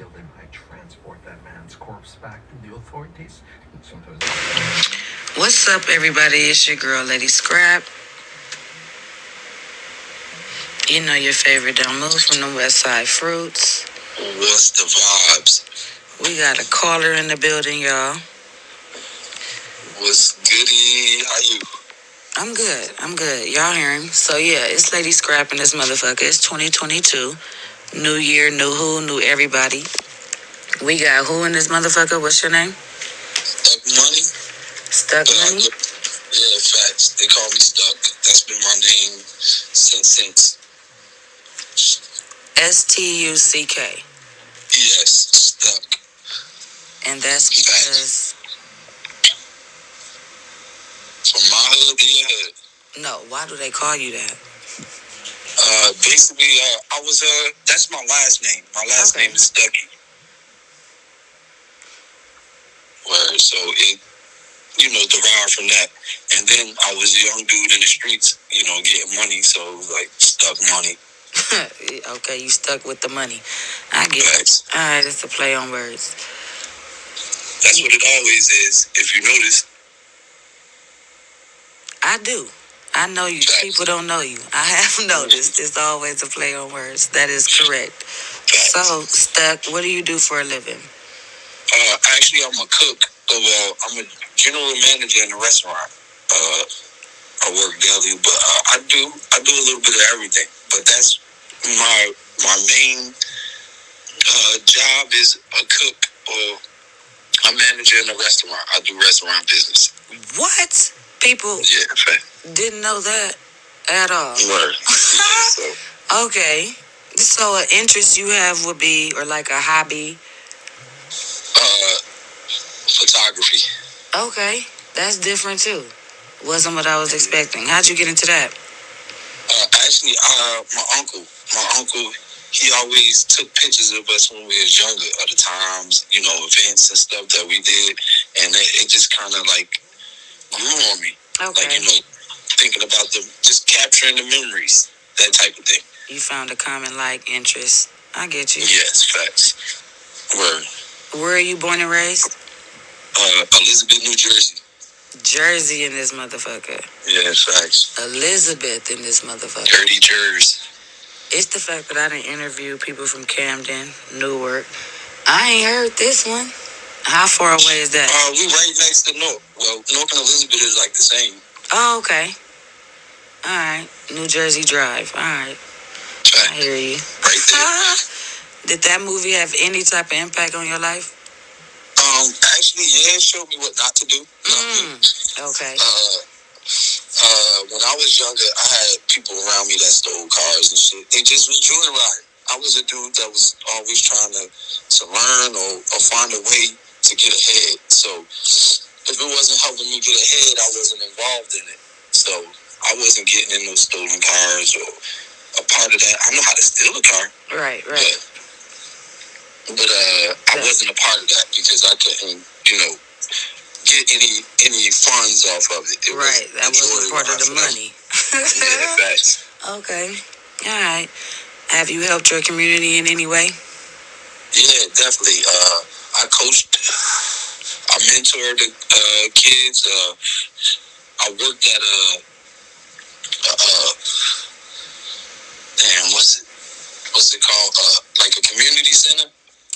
killed him, I transport that man's corpse back to the authorities. Sometimes. What's up, everybody? It's your girl, Lady Scrap. You know your favorite Don't Move from the West Side Fruits. What's the vibes? We got a caller in the building, y'all. What's goody? How you? I'm good. Y'all hear him? So yeah, it's Lady Scrap in this motherfucker. It's 2022. New year, new who, new everybody. We got who in this motherfucker? What's your name? Stuck Money. Stuck Money? Yeah, facts. They call me Stuck. That's been my name since. Stuck. Yes, Stuck. And that's because... From my hood to your hood. No, why do they call you that? Basically, that's my last name. My last name is Stucky. Word, so it, derived from that. And then I was a young dude in the streets, getting money, so like, Stuck Money. Okay, you stuck with the money. I get it. All right, it's a play on words. That's what it always is, if you notice. I do. I know you. Facts. People don't know you. I have noticed. It's always a play on words. That is correct. Facts. So, Stuck, what do you do for a living? Actually, I'm a cook. Well, I'm a general manager in a restaurant. I work daily, but I do a little bit of everything. But that's my main job is a cook or a manager in a restaurant. I do restaurant business. What? People didn't know that at all. Word. Yeah, so. Okay. So an interest you have would be, or like a hobby? Photography. Okay. That's different too. Wasn't what I was expecting. How'd you get into that? Actually, my uncle, he always took pictures of us when we was younger, of the times, events and stuff that we did. And it just kind of like grew on me. Okay. Like, thinking about just capturing the memories, that type of thing. You found a common interest. I get you. Yes, facts. Word. Where are you born and raised? Elizabeth, New Jersey. Jersey in this motherfucker. Yeah, facts. Elizabeth in this motherfucker. Dirty Jersey. It's the fact that I didn't interview people from Camden, Newark. I ain't heard this one. How far away is that? We right next to Newark. Well, Newark and Elizabeth is like the same. Oh, okay. All right. New Jersey Drive. All right. I hear you. Right there. Did that movie have any type of impact on your life? Actually, yeah, it showed me what not to do. Okay. When I was younger, I had people around me that stole cars and shit. They just was joyriding. I was a dude that was always trying to learn or find a way to get ahead. So if it wasn't helping me get ahead, I wasn't involved in it. So I wasn't getting in those stolen cars or a part of that. I know how to steal a car. Right. But I wasn't a part of that because I couldn't, get any funds off of it. That wasn't part of the money. Yeah, facts. Okay. All right. Have you helped your community in any way? Yeah, definitely. I coached. I mentored kids. I worked at what's it called? Like a community center.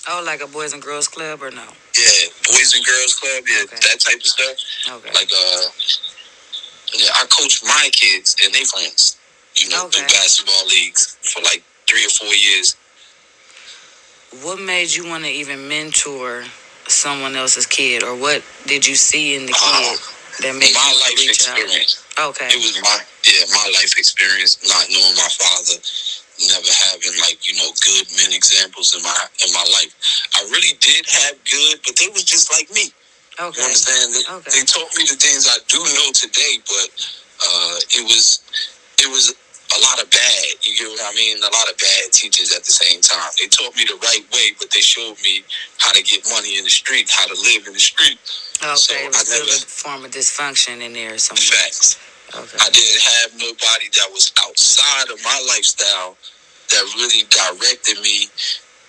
Oh, like a Boys and Girls Club or no? Yeah, Boys and Girls Club. Yeah, that type of stuff. Okay. Like I coached my kids and their friends. Through basketball leagues for like 3 or 4 years. What made you want to even mentor someone else's kid, or what did you see in the kid that made my you life reach experience? Out? Okay. It was my life experience, not knowing my father, never having good men examples in my life. I really did have good, but they was just like me. Okay. You understand? They taught me the things I do know today, but it was a lot of bad. You get what I mean? A lot of bad teachers at the same time. They taught me the right way, but they showed me how to get money in the street, how to live in the street. Okay, so it was still a form of dysfunction in there somewhere. Facts. Okay. I didn't have nobody that was outside of my lifestyle that really directed me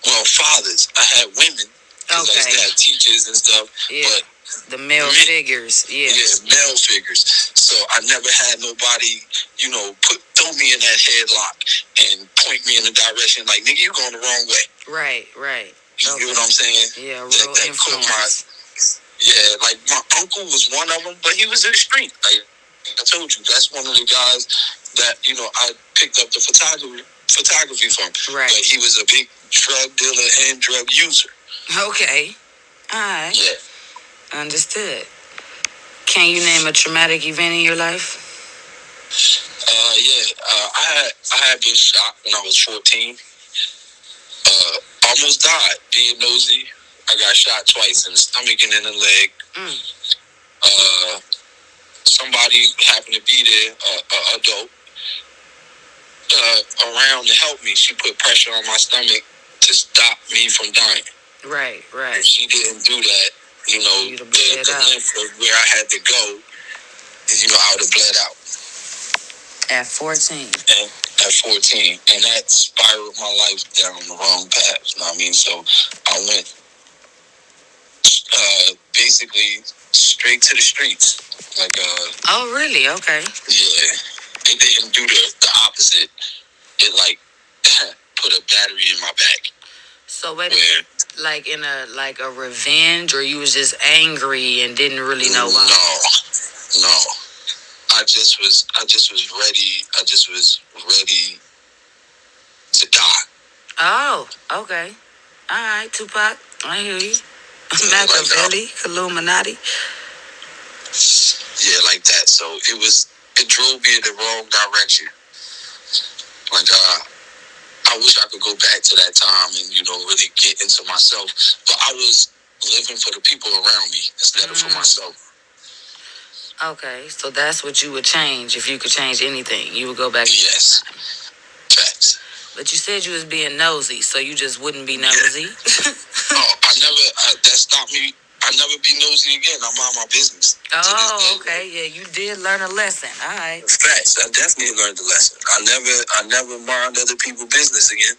well, fathers. I had women because I used to have teachers and stuff. Yeah. But the male figures. Yeah. Yeah, male figures. So I never had nobody, throw me in that headlock and point me in the direction like, nigga, you going the wrong way. Right. You know what I'm saying? Yeah, real influence. Like my uncle was one of them, but he was in the street. Like I told you, that's one of the guys that I picked up the photography from. Right. But he was a big drug dealer and drug user. Okay. All right. Yeah. Understood. Can you name a traumatic event in your life? I had been shot when I was 14. Almost died being nosy. I got shot twice in the stomach and in the leg. Somebody happened to be there, adult, around to help me. She put pressure on my stomach to stop me from dying. Right. If she didn't do that, the length of where I had to go, I would have bled out. At 14. And at 14. And that spiraled my life down the wrong path. You know what I mean? So I went basically straight to the streets. Oh, really? Okay. Yeah. It didn't do the opposite. It put a battery in my back. So wait a minute, like in a revenge, or you was just angry and didn't really know why? No. I just was ready. I just was ready to die. Oh, okay. All right, Tupac. I hear you. Machiavelli, Illuminati. Yeah, like that. So it drove me in the wrong direction. I wish I could go back to that time and, really get into myself. But I was living for the people around me instead of for myself. Okay, so that's what you would change. If you could change anything, you would go back to yes. that time. Facts. But you said you was being nosy, so you just wouldn't be nosy? That stopped me. I never be nosy again. I'm on my business. Oh, okay. Yeah, you did learn a lesson. All right. Facts. I definitely learned the lesson. I never mind other people's business again.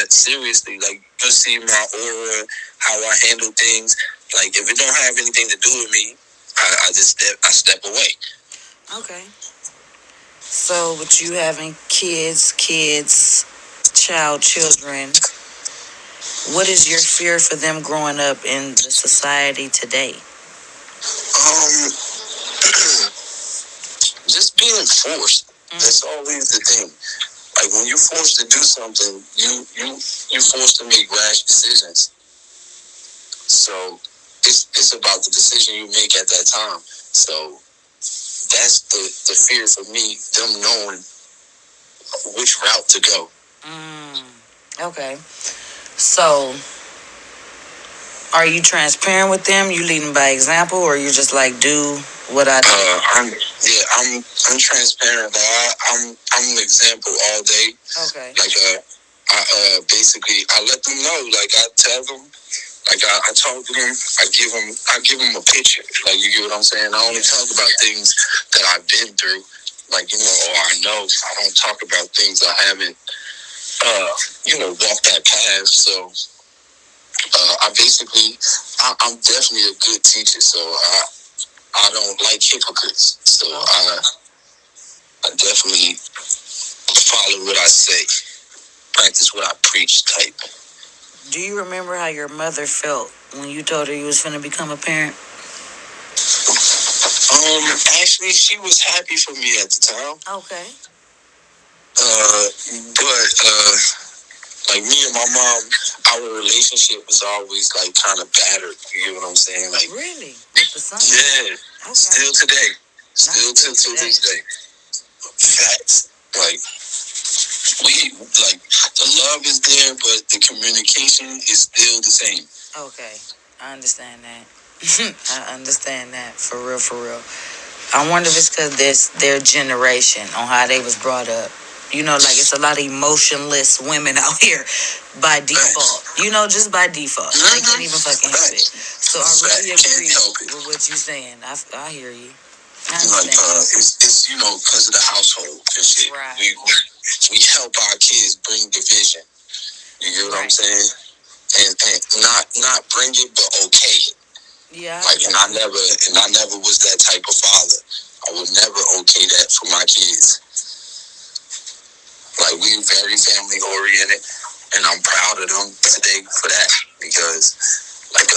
Seriously, just see my aura, how I handle things. If it don't have anything to do with me, I just step away. Okay. So, with you having children, what is your fear for them growing up in the society today? Just being forced. That's always the thing. When you're forced to do something, you're forced to make rash decisions. So it's about the decision you make at that time. So that's the fear for me, them knowing which route to go. Okay. So are you transparent with them? You leading by example, or you just do what I do? I'm transparent. I'm an example all day. Okay. Basically, I let them know. I tell them. I talk to them. I give them a picture. You get what I'm saying? I only talk about things that I've been through. Or I know. I don't talk about things I haven't, walked that path. So, I'm definitely a good teacher. So I don't like hypocrites. So I definitely follow what I say, practice what I preach type. Do you remember how your mother felt when you told her you was finna become a parent? Actually, she was happy for me at the time. Okay. But me and my mom, our relationship was always kind of battered. You know what I'm saying? Really? With the son? Yeah. Okay. Still today. Still to this day. Facts. The love is there, but the communication is still the same. Okay. I understand that. I understand that. For real. I wonder if it's because their generation on how they was brought up. It's a lot of emotionless women out here by default. Just by default. They can't even fucking help it. So I really agree with what you're saying. I hear you. It's because of the household and shit. Right. We help our kids bring division. You get what I'm saying? And not bring it, but okay it. Yeah. Like, and I never was that type of father. I would never okay that for my kids. Like, we very family oriented, and I'm proud of them today for that, because like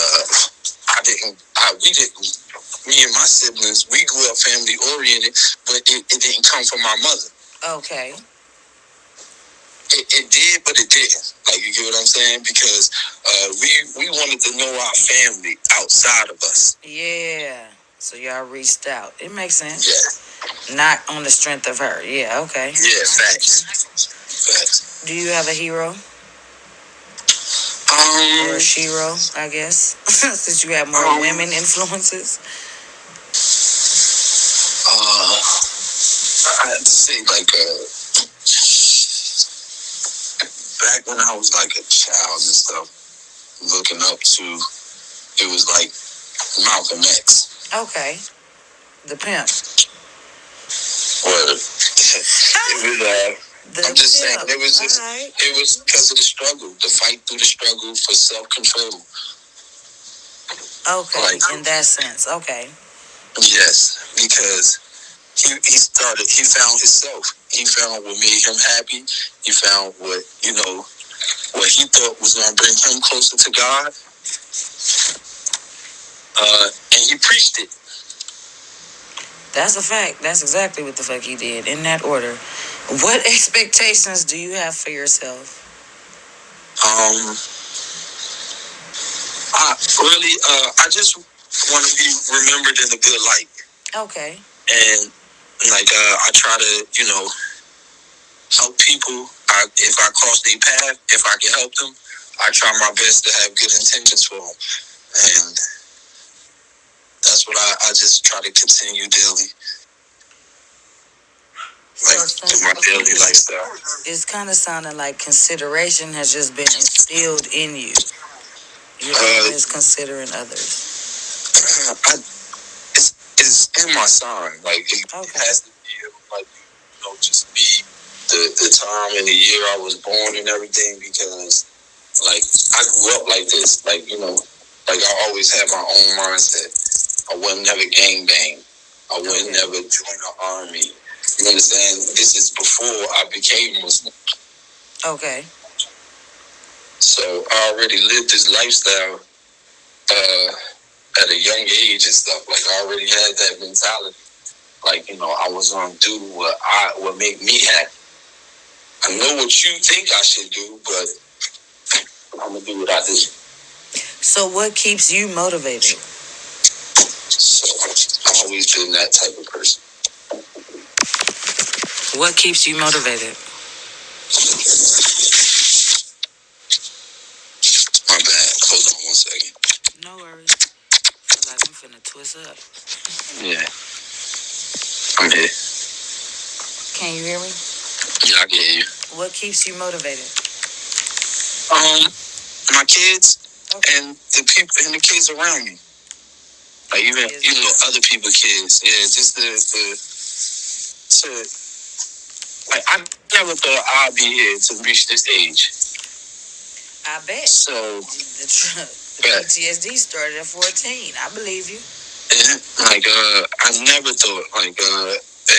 me and my siblings, we grew up family oriented, but it didn't come from my mother. Okay. It did, but it didn't. Like, you get what I'm saying? Because we wanted to know our family outside of us. Yeah. So y'all reached out. It makes sense. Yeah. Not on the strength of her. Yeah, okay. Yeah, facts. Do you have a hero? Or a shero, I guess? Since you have more women influences? I have to say, like, back when I was like a child and stuff, looking up to, it was like Malcolm X. Okay. The pimp. Well, I'm just saying, it was because of the struggle, the fight through the struggle for self-control. Okay, like, in that sense, okay. Yes, because he found himself. He found what made him happy. He found what he thought was going to bring him closer to God. And he preached it. That's a fact. That's exactly what the fuck he did, in that order. What expectations do you have for yourself? I just want to be remembered in a good light. Okay. And like I try to, help people. If I cross their path, if I can help them, I try my best to have good intentions for them. And that's what I just try to continue daily. Like, in my daily lifestyle. It's kind of sounding like consideration has just been instilled in you. You're always considering others. It's in my sign. Like, it has to be, like, just be the time and the year I was born and everything, because, like, I grew up like this. Like, like, I always had my own mindset. I wouldn't never gangbang. I wouldn't never join the army. You understand? This is before I became Muslim. Okay. So I already lived this lifestyle at a young age and stuff. Like, I already had that mentality. Like, I was gonna do what make me happy. I know what you think I should do, but I'm gonna do what I do. So what keeps you motivated? So I've always been that type of person. What keeps you motivated? My bad. Hold on 1 second. No worries. I feel like I'm finna twist up. Yeah. I'm here. Can you hear me? Yeah, I can hear you. What keeps you motivated? My kids and the people and the kids around me. Like, even other people's kids. Yeah, just to like, I never thought I'd be here to reach this age. I bet. So the PTSD started at 14. I believe you. And like I never thought,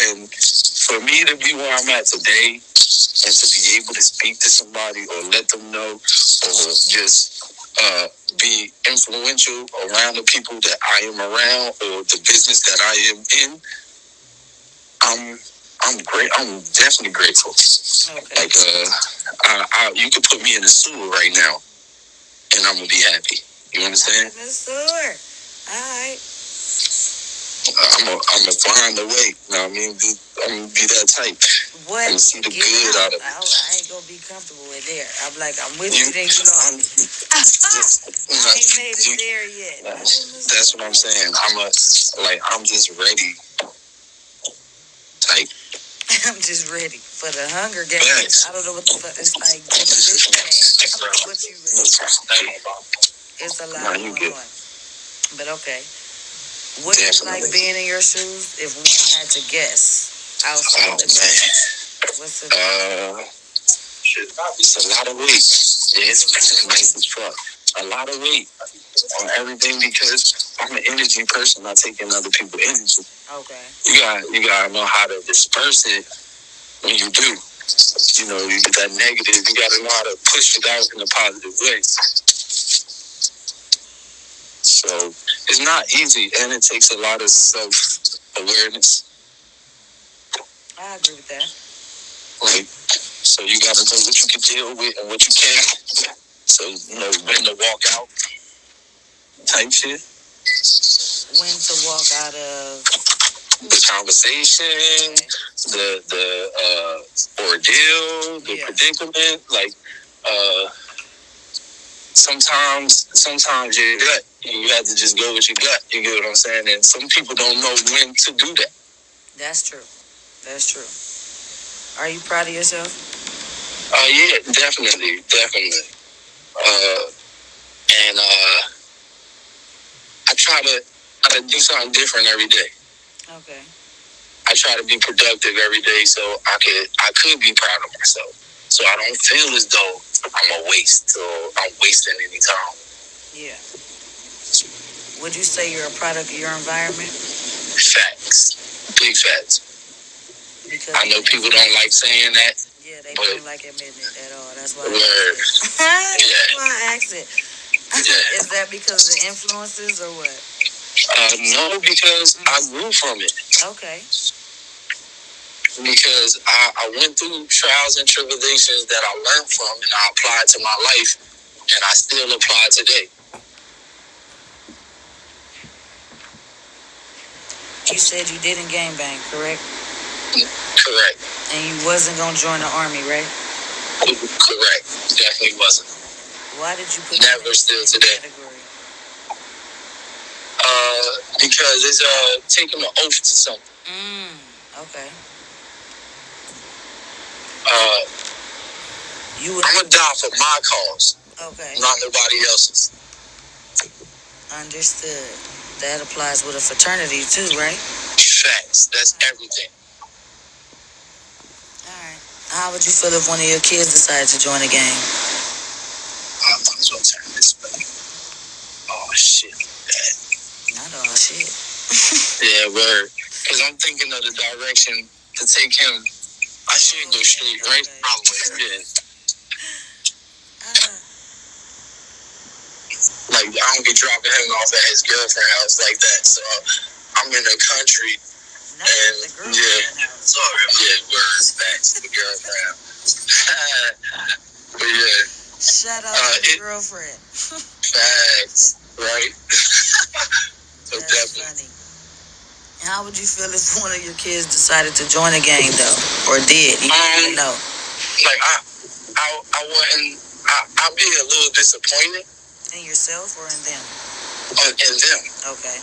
and for me to be where I'm at today, and to be able to speak to somebody or let them know, or just be influential around the people that I am around, or the business that I am in, I'm great. I'm definitely grateful. Okay. Like you could put me in the sewer right now, and I'm gonna be happy. You understand? In the sewer. All right. I'm gonna find a way. You know what I mean? I'm gonna be that type. What? I'm gonna see the good out of it. I ain't gonna be comfortable with there. I'm with you. Then you know. I ain't made it there yet. That's what I'm saying. I'm just ready. Type. I'm just ready for the Hunger Games. I don't know what the fuck it's like. I don't know what you ready. It's a lot going on. But okay. What is it like being in your shoes if one had to guess? Outside of man. What's it? It's a lot of weight. Yeah, it's nice as fuck. A lot of weight on everything because I'm an energy person. I take in other people's energy. Okay. You gotta know how to disperse it when you do. You know, you get that negative. You gotta know how to push it out in a positive way. So it's not easy, and it takes a lot of self-awareness. I agree with that. Like, so you gotta know what you can deal with and what you can't. So, you know, when to walk out type shit. When to walk out of the conversation, the ordeal, the predicament. Like, sometimes your gut, you have to just go with your gut. You get what I'm saying? And some people don't know when to do that. That's true. That's true. Are you proud of yourself? Yeah, definitely. And I try to do something different every day. Okay. I try to be productive every day, so I could be proud of myself. So I don't feel as though I'm a waste or I'm wasting any time. Yeah. Would you say you're a product of your environment? Facts. Big facts. Because I know people don't like saying that. Yeah, they don't like admitting it at all. That's why. That's why I asked it. Yeah. Is that because of the influences or what? No, because I grew from it. Okay. Because I went through trials and tribulations that I learned from and I applied to my life, and I still apply today. You said you didn't gangbang, correct? Correct. And you wasn't going to join the army, right? Correct. Definitely wasn't. Why did you put Never still today? Category? Because it's taking an oath to something. Okay. I'm gonna die for my cause. Okay. Not nobody else's. Understood. That applies with a fraternity too, right? Facts. That's everything. Alright. How would you feel if one of your kids decided to join a gang? I'm gonna turn this way. Oh shit. Not all shit. Yeah, word. Because I'm thinking of the direction to take him. I should go straight, right? Okay. Probably, yeah. Like, I don't be dropping him off at his girlfriend's house like that. So I'm in the country. Not and the girlfriend house. Sorry. Yeah, words, facts, the girlfriend. But yeah. Shout out to the girlfriend. Facts, right? So That's definitely. funny. How would you feel if one of your kids decided to join a gang, though, or did? You didn't know. Like I wouldn't. I'd be a little disappointed. In yourself or in them? In them. Okay.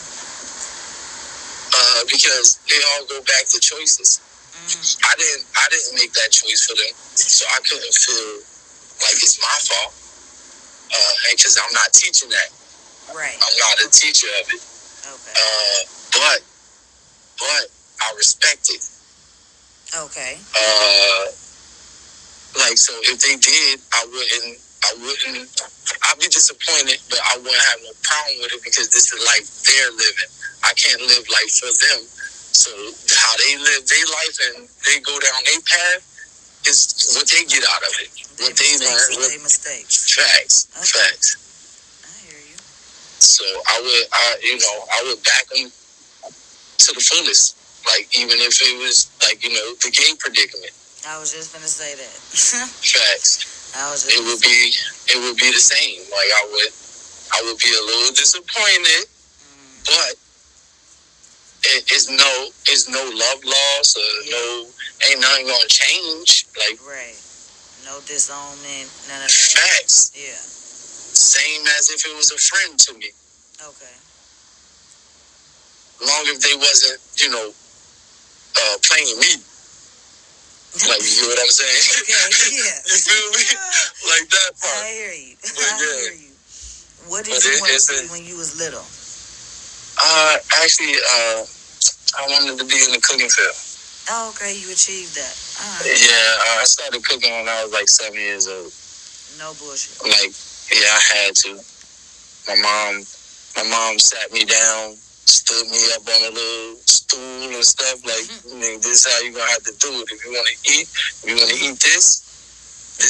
Because they all go back to choices. I didn't make that choice for them, so I couldn't feel like it's my fault. And because I'm not teaching that. Right. I'm not a teacher of it. Okay. But I respect it. Okay. Like, so if they did, I'd be disappointed, but I wouldn't have no problem with it because this is life they're living. I can't live life for them. So how they live their life and they go down their path is what they get out of it. What they learn. They mistakes. Facts. Okay. Facts. I hear you. So I would back them to the fullest. Like, even if it was like, the gang predicament. I was just gonna say that. Facts. It would be the same. Like, I would be a little disappointed, but it's no love loss or ain't nothing gonna change. Like, right. No disownment, none of that. Facts. Yeah. Same as if it was a friend to me. Okay. Long as they wasn't, playing me. Like, you know what I'm saying? Okay, yeah. You feel me? Like that part. I hear you. But I hear you. What did you want to be when you was little? Actually, I wanted to be in the cooking field. Oh, okay, you achieved that. All right. Yeah, I started cooking when I was like 7 years old. No bullshit. Like, yeah, I had to. My mom sat me down, stood me up on a little stool and stuff. Like, nigga, this is how you gonna have to do it. If you wanna eat, this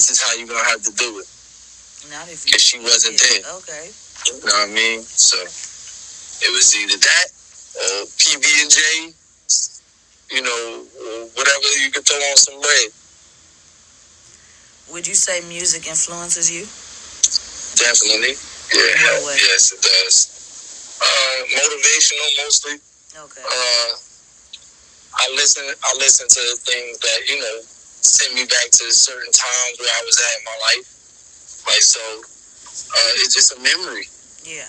is how you gonna have to do it. Not if you. Cause she wasn't there. Okay. You know what I mean? So it was either that or PB and J. You know, whatever you could throw on some bread. Would you say music influences you? Definitely. Yeah. What way? Yes, it does. Motivational mostly. Okay. I listen to things that, you know, send me back to certain times where I was at in my life. Like, so it's just a memory. Yeah.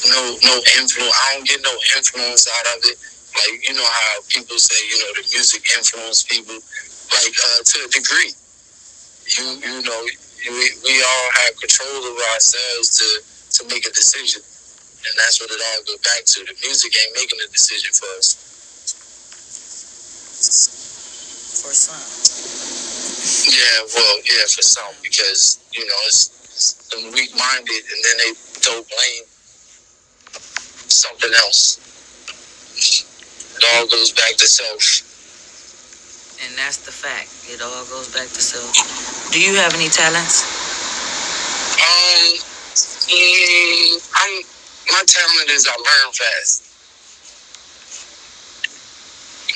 No influence. I don't get no influence out of it. Like, you know how people say, you know, the music influence people. Like, to a degree. You know, we all have control of ourselves to make a decision. And that's what it all goes back to. The music ain't making a decision for us. For some. Yeah, for some. Because, you know, it's them weak-minded, and then they throw blame something else. It all goes back to self. And that's the fact. It all goes back to self. Do you have any talents? My talent is I learn fast.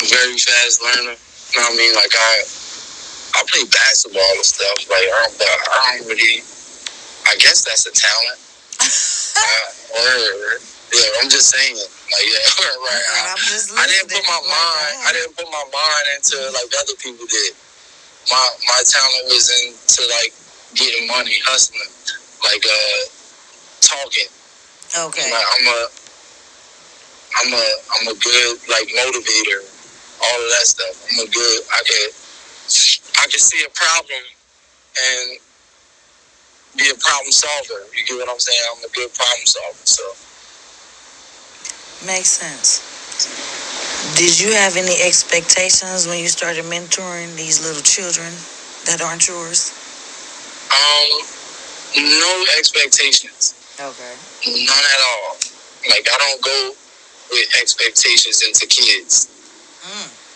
Very fast learner. You know what I mean? Like I play basketball and stuff. Like I don't really. I guess that's a talent. Yeah, I'm just saying. Like yeah, right. I didn't put my mind. I didn't put my mind into like other people did. My talent was into like getting money, hustling, like talking. Okay. Like I'm a good like motivator, all of that stuff. I can see a problem and be a problem solver. You get what I'm saying? I'm a good problem solver. So makes sense. Did you have any expectations when you started mentoring these little children that aren't yours? No expectations. Okay. None at all. Like I don't go with expectations into kids.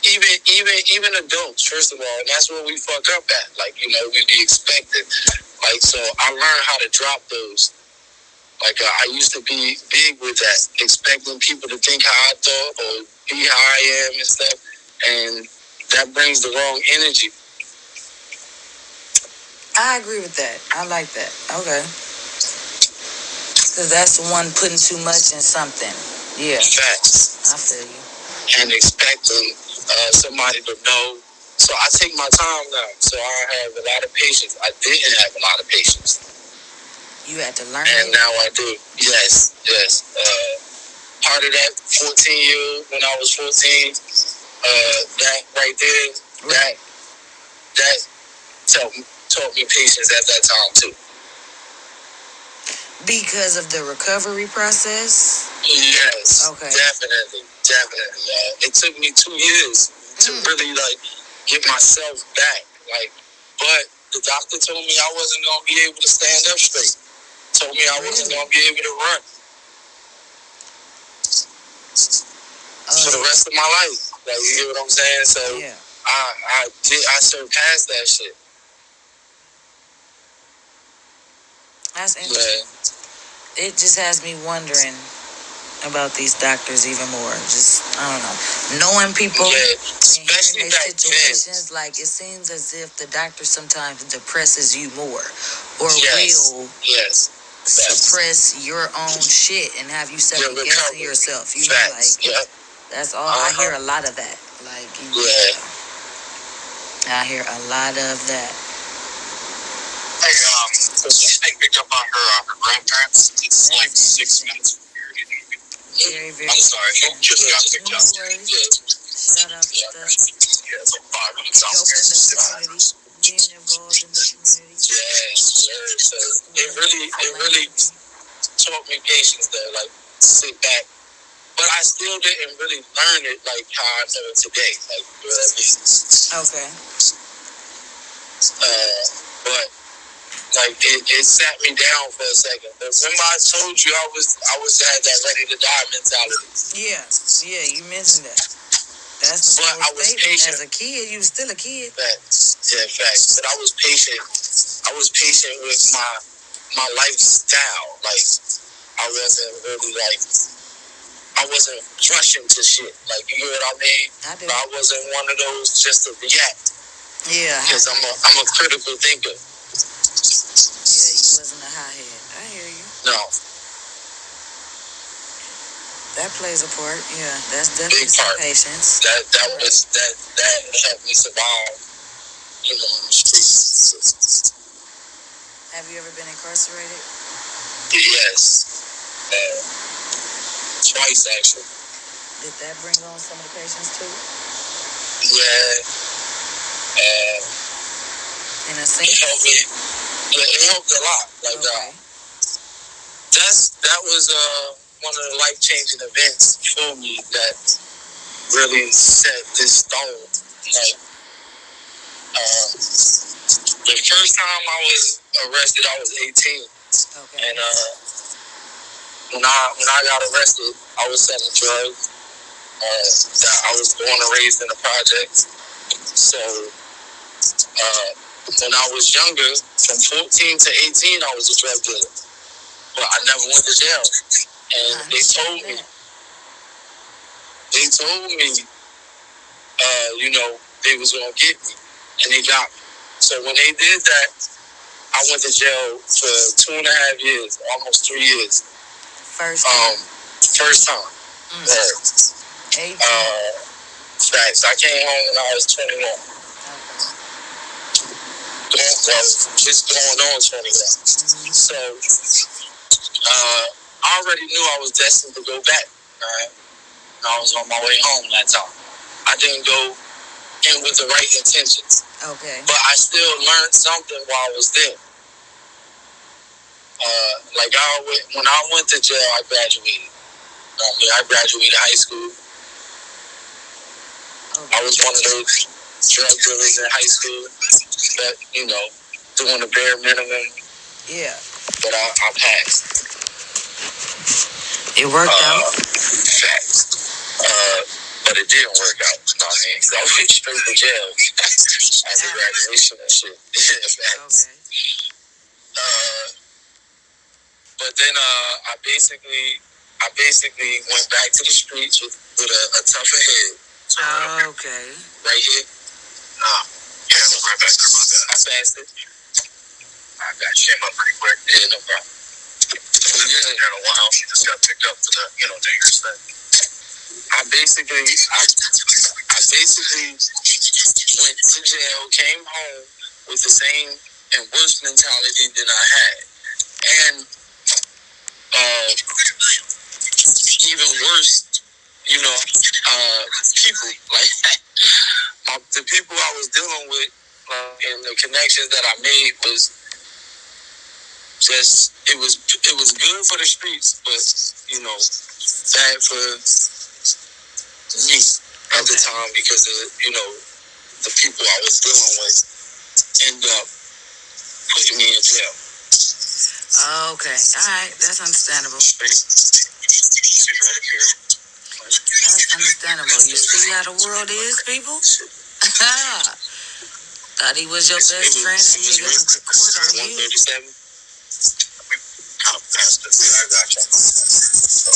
Even adults, first of all, and that's where we fuck up at. Like, you know, we be expected. Like, so I learned how to drop those. Like, I used to be big with that, expecting people to think how I thought or be how I am and stuff. And that brings the wrong energy. I agree with that. I like that. Okay. Because that's the one putting too much in something. Yeah. Facts. I feel you. And expecting somebody to know. So I take my time now. So I have a lot of patience. I didn't have a lot of patience. You had to learn and it? now I do. Yes. Part of that 14-year-old when I was 14, that right there, Right. that taught me patience at that time too. Because of the recovery process? Yes. Okay. Definitely. It took me 2 years to really like get myself back. Like, but the doctor told me I wasn't gonna be able to stand up straight. Told me I wasn't gonna be able to run for the rest of my life. Like, you get what I'm saying? So yeah. I surpassed that shit. That's interesting. Yeah. It just has me wondering about these doctors even more. Just, I don't know. Knowing people especially in their situations, like it seems as if the doctor sometimes depresses you more or will suppress your own shit and have you second guessing yourself. You know, like that's all. I hear a lot of that. Like, I hear a lot of that. Hey, she's picked up on her grandparents. It's like 6 minutes. Very, very. I'm sorry, just got picked up. Shout out to stuff. Yeah, it's like 5 minutes out there. Being involved in the community. Yes. So it really taught me patience though. Like sit back, but I still didn't really learn it like how I know it today. Like, you know what I mean? Okay. But like it sat me down for a second. But remember I told you I was had that ready to die mentality. Yeah, you mentioned that. That's the but I was patient. As a kid, you was still a kid. Facts. Yeah, facts. But I was patient. I was patient with my lifestyle. Like I wasn't really like I wasn't rushing to shit. Like, you know what I mean? I wasn't one of those just to react. Yeah. Because I'm a critical thinker. Yeah, you wasn't a hothead. I hear you. No. That plays a part. Yeah, that's definitely big part. Patience. That helped me survive. You know, in the streets. Have you ever been incarcerated? Yes. Twice, actually. Did that bring on some of the patience too? Yeah. In a sense? It helped me. Yeah, it helped a lot. Like, okay. That was one of the life-changing events for me that really set this stone. Like, the first time I was arrested, I was 18. Okay. And when I got arrested, I was selling drugs. I was born and raised in the projects. So when I was younger, from 14 to 18, I was a drug dealer. But I never went to jail. And they told me, you know, they was going to get me. And they got me. So when they did that, I went to jail for 2.5 years, almost 3 years. First time. First time. 18. Facts. I came home when I was 21. Okay. Just going on 21. Mm-hmm. So, I already knew I was destined to go back. Right? I was on my way home that time. I didn't go in with the right intentions. Okay. But I still learned something while I was there. When I went to jail, I graduated. I graduated high school. Okay. I was one of those drug dealers in high school that, you know, doing the bare minimum. Yeah. But I passed. It worked out? Facts. But it didn't work out. You know what I mean? Because I went straight to jail after graduation and shit. Facts. Okay. But then I basically went back to the streets with a tougher head. So, okay. Right here. Yeah, I went right back to the road. I passed it. I got shame up pretty quick. Yeah, no problem. Yeah, in a while, she just got picked up for the, dangerous thing. I basically went to jail, came home with the same and worse mentality that I had. And even worse, people. Like, the people I was dealing with and the connections that I made was just, it was good for the streets, but, bad for me at the time because of, the people I was dealing with end up putting me in jail. Okay. All right. That's understandable. That's understandable. You see how the world is, people? Thought he was your best friend and he went to court on you. 137.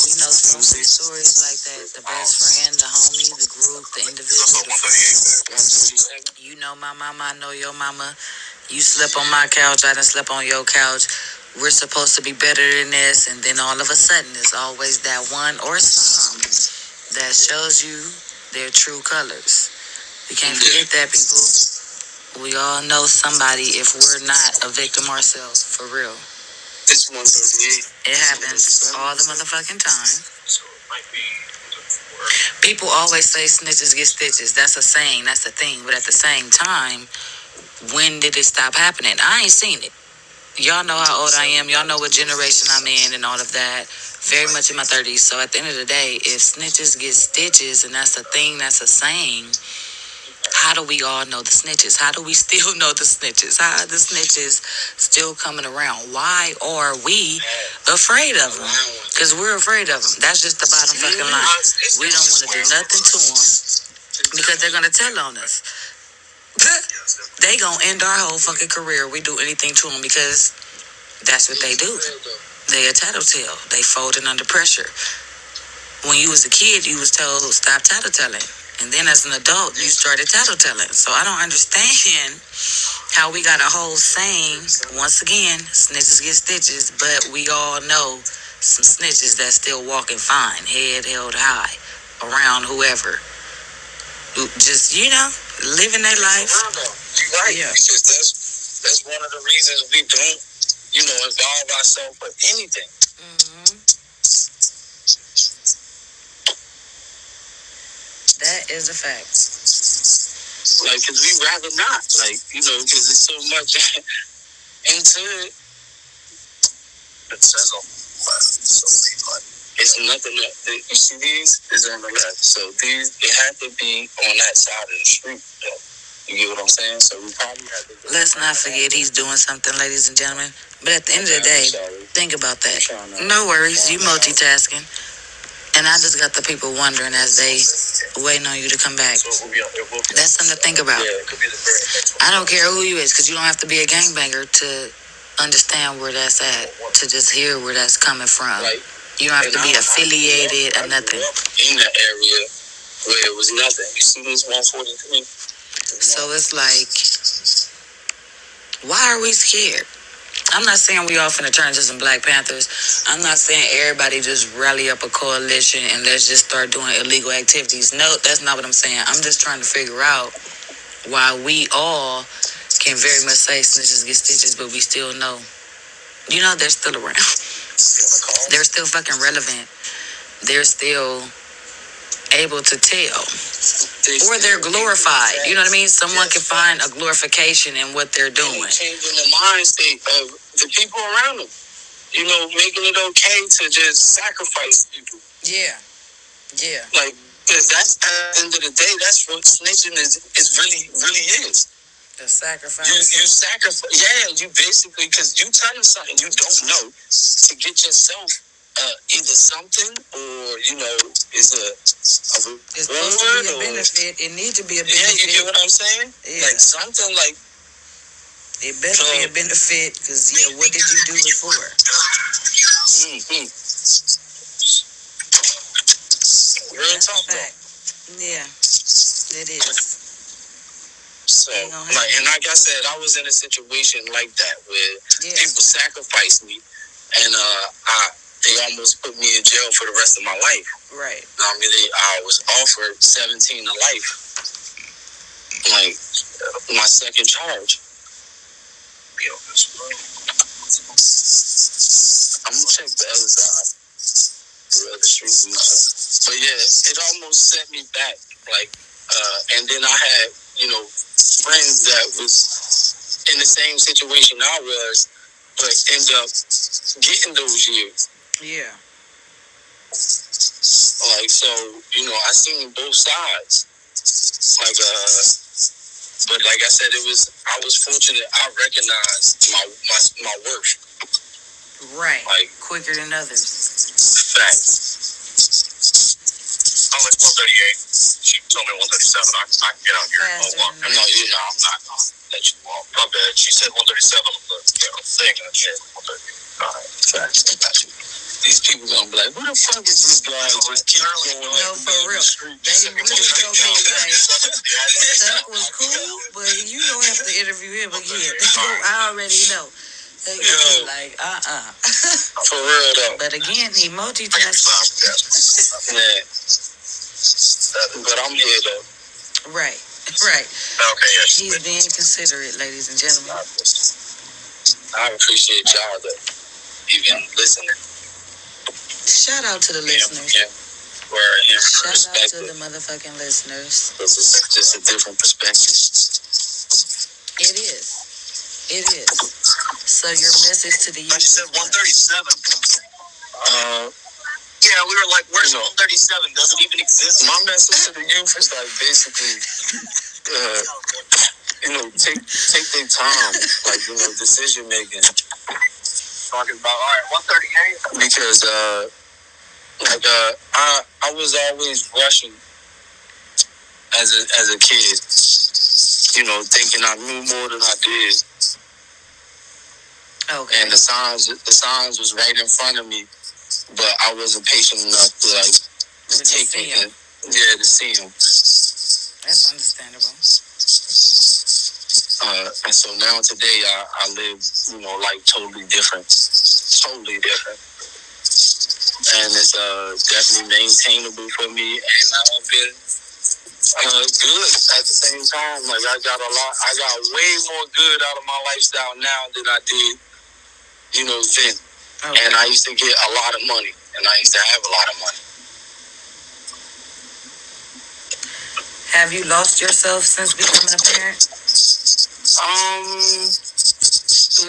We know some stories like that. The best friend, the homie, the group, the individual, the friend. You know my mama, I know your mama. You slept on my couch, I done slept on your couch. We're supposed to be better than this, and then all of a sudden it's always that one or some that shows you their true colors. We can't forget that, people. We all know somebody if we're not a victim ourselves, for real. This one it happens all the motherfucking time. People always say snitches get stitches. That's a saying, that's a thing. But at the same time, when did it stop happening? I ain't seen it. Y'all know how old I am. Y'all know what generation I'm in and all of that. Very much in my 30s. So at the end of the day, if snitches get stitches, and that's a thing, that's a saying, how do we all know the snitches? How do we still know the snitches? How are the snitches still coming around? Why are we afraid of them? Because we're afraid of them. That's just the bottom fucking line. We don't want to do nothing to them because they're going to tell on us. They going to end our whole fucking career. We do anything to them because that's what they do. They a tattletale. They folding under pressure. When you was a kid, you was told, stop tattletelling. And then as an adult, you started tattletelling. So I don't understand how we got a whole saying, once again, snitches get stitches, but we all know some snitches that's still walking fine, head held high, around whoever. Just, living their life. You're right. Yeah. Because that's one of the reasons we don't, involve ourselves with anything. Mm-hmm. That is a fact. Like, because we rather not. Like, because it's so much into it. It says it's nothing that, you see, these is on the left. So these, it had to be on that side of the street. You get what I'm saying? So we probably had to. Let's not forget he's doing something, ladies and gentlemen. But at the end of the day, think about that. No worries, you multitasking. And I just got the people wondering as they waiting on you to come back. That's something to think about. I don't care who you is, because you don't have to be a gangbanger to understand where that's at, to just hear where that's coming from. You don't have to be affiliated or nothing. In the area where it was nothing. You see this 143? So it's like, why are we scared? I'm not saying we all finna turn into some Black Panthers. I'm not saying everybody just rally up a coalition and let's just start doing illegal activities. No, that's not what I'm saying. I'm just trying to figure out why we all can very much say snitches get stitches, but we still know. They're still around. They're still fucking relevant. They're still able to tell. Or they're glorified. You know what I mean? Someone can find a glorification in what they're doing. Changing the mind state of the people around them. Making it okay to just sacrifice people. Yeah. Like, because that's, at the end of the day, that's what snitching is really, really is. The sacrifice. You sacrifice. Yeah, you basically, because you telling something you don't know to get yourself either something or, is it's supposed to be a benefit. It needs to be a benefit. Yeah, you get what I'm saying? Yeah. Like something like. It better be a benefit because, what did you do it for? Mm-hmm. Real talk, though. Yeah, it is. So, and like I said, I was in a situation like that where people sacrificed me, and they almost put me in jail for the rest of my life. Right. I was offered 17 to life, like my second charge. I'm gonna check the other side, the other street. But yeah, it almost set me back. And then I had, friends that was in the same situation I was, but end up getting those years. Yeah. So, I seen both sides. But like I said, I was fortunate. I recognized my worth. Right. Quicker than others. Facts. I'm like 138. She told me 137. I can get out here. Walk. No, I'm not gonna let you walk. My bad. She said 137 on the thing, and she said 138. All right. Facts. I got you. These people gonna be like, who the fuck is this guy? Just keep going. No, for real. They really told me Chuck was cool, but you don't have to interview him again. I already know. They gonna be like, For real though. But again, he multitasking. Yeah. But I'm here though. Right. Okay, yeah. He's being considerate, ladies and gentlemen. I appreciate y'all though, even listening. Shout out to the listeners. Yeah. Shout out to the motherfucking listeners. This is just a different perspective. It is. So So your message to the youth? She said 137. Yeah, we were like, where's 137? Doesn't even exist. My message to the youth is like basically, take their time, like, decision making. Talking about, all right, 138. Because, I was always rushing as a kid, thinking I knew more than I did. Okay. And the signs was right in front of me, but I wasn't patient enough to take it. To see them. That's understandable. And so now today I live, like totally different. And it's definitely maintainable for me, and I've been good at the same time. Like I got way more good out of my lifestyle now than I did, then. Okay. And I used to get a lot of money, and I used to have a lot of money. Have you lost yourself since becoming a parent?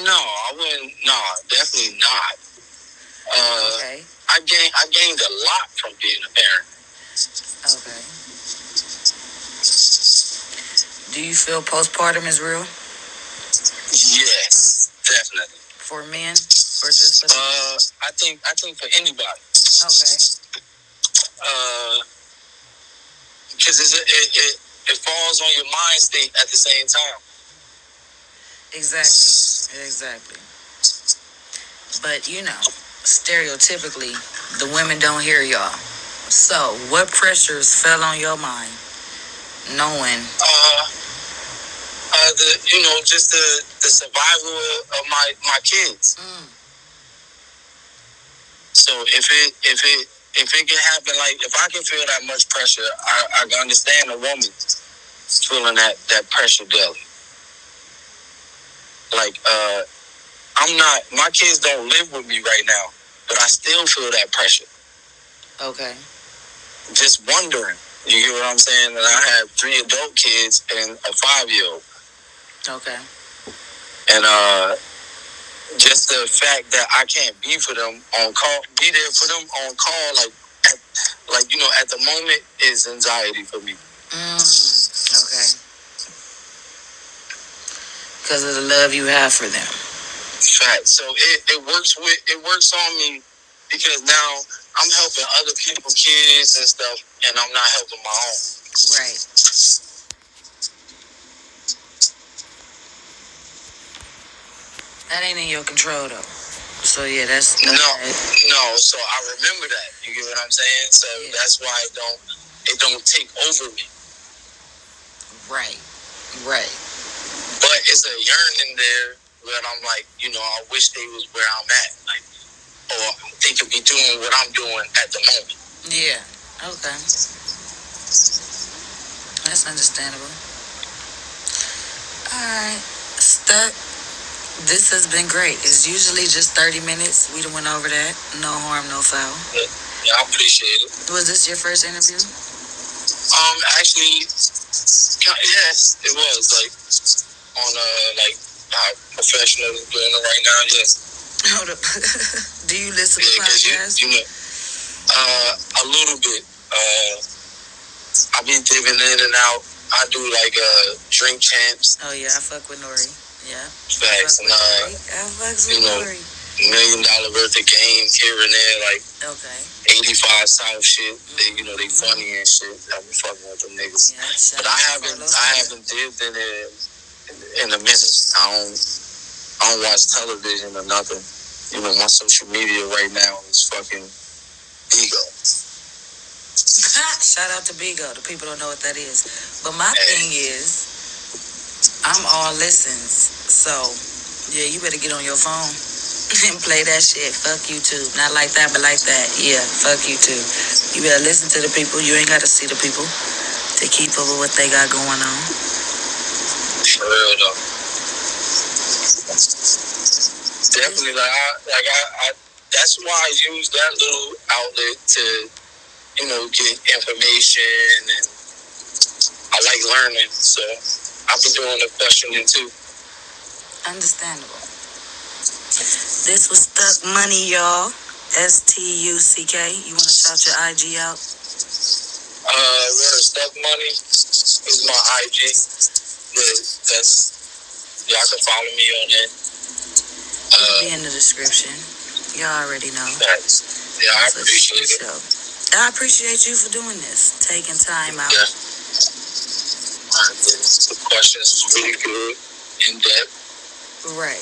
No, I wouldn't. No, definitely not. Okay. I gained a lot from being a parent. Okay. Do you feel postpartum is real? Yes, definitely. For men, or just for them? I think for anybody. Okay. Because it falls on your mind state at the same time. Exactly. But stereotypically, the women don't hear y'all. So, what pressures fell on your mind, knowing? Just the survival of my kids. So if it can happen, like if I can feel that much pressure, I can understand a woman feeling that pressure daily. Like my kids don't live with me right now, but I still feel that pressure. Okay. Just wondering. You get what I'm saying? And I have 3 adult kids and a 5-year-old. Okay. And just the fact that I can't be there for them on call, at the moment is anxiety for me. Okay. Because of the love you have for them. Fact. So it works on me because now I'm helping other people's kids and stuff, and I'm not helping my own. Right. That ain't in your control though. So yeah, that's no. So I remember that. You get what I'm saying? So that's why it don't take over me. Right. But it's a yearning there where I'm like, I wish they was where I'm at, like, or they could be doing what I'm doing at the moment. Yeah. Okay. That's understandable. All right, Stuck. This has been great. It's usually just 30 minutes. We done went over that. No harm, no foul. Yeah, I appreciate it. Was this your first interview? Actually, yes, it was. Like, on, professionalism doing it right now, yes. Hold up. Do you listen to podcasts? A little bit. I be dipping in and out. I do, drink champs. Oh, yeah, I fuck with Nori. Yeah. Facts. And, I fucks with Nori. $1 million worth of games here and there, okay. 85 South shit. They, they funny and shit. I be fucking with them niggas. Yeah, but I haven't dipped in it in a minute. I don't watch television or nothing. My social media right now is fucking Bigo. Shout out to Bigo. The people don't know what that is. But my thing is, I'm all listens. So, yeah, you better get on your phone and play that shit. Fuck YouTube. Not like that, but like that. Yeah, fuck YouTube. You better listen to the people. You ain't got to see the people to keep up with what they got going on. For real, though. Definitely, that's why I use that little outlet to, get information, and I like learning, so I've been doing the questioning too. Understandable. This was Stuck Money, y'all. STUCK. You want to shout your IG out? Stuck Money is my IG. Y'all can follow me on it. It'll be in the description. Y'all already know. Yeah, I appreciate it. I appreciate you for doing this, taking time out. Yeah. The questions was really good, in depth. Right.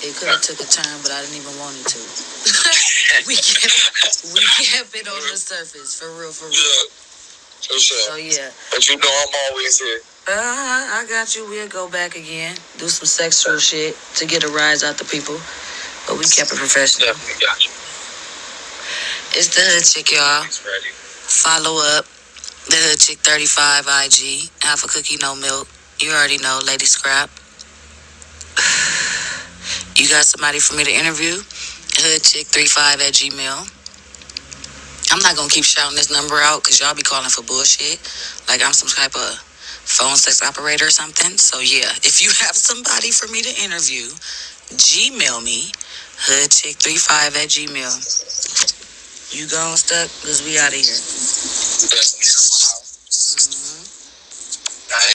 It could have took a turn, but I didn't even want it to. we kept it on the surface, for real. Yeah, for sure. So yeah. But you know I'm always here. I got you. We'll go back again, do some sexual shit to get a rise out the people. But we kept it professional. Definitely got you. It's the HoodChick, y'all. It's ready. Follow up. The HoodChick 35 IG. Half a cookie, no milk. You already know, Lady Scrap. You got somebody for me to interview? HoodChick35@gmail. I'm not gonna keep shouting this number out because y'all be calling for bullshit. Like I'm some type of phone sex operator or something. So yeah, if you have somebody for me to interview, Gmail me, HoodChick35@gmail. You gone, Stuck? Because we out of here. Definitely.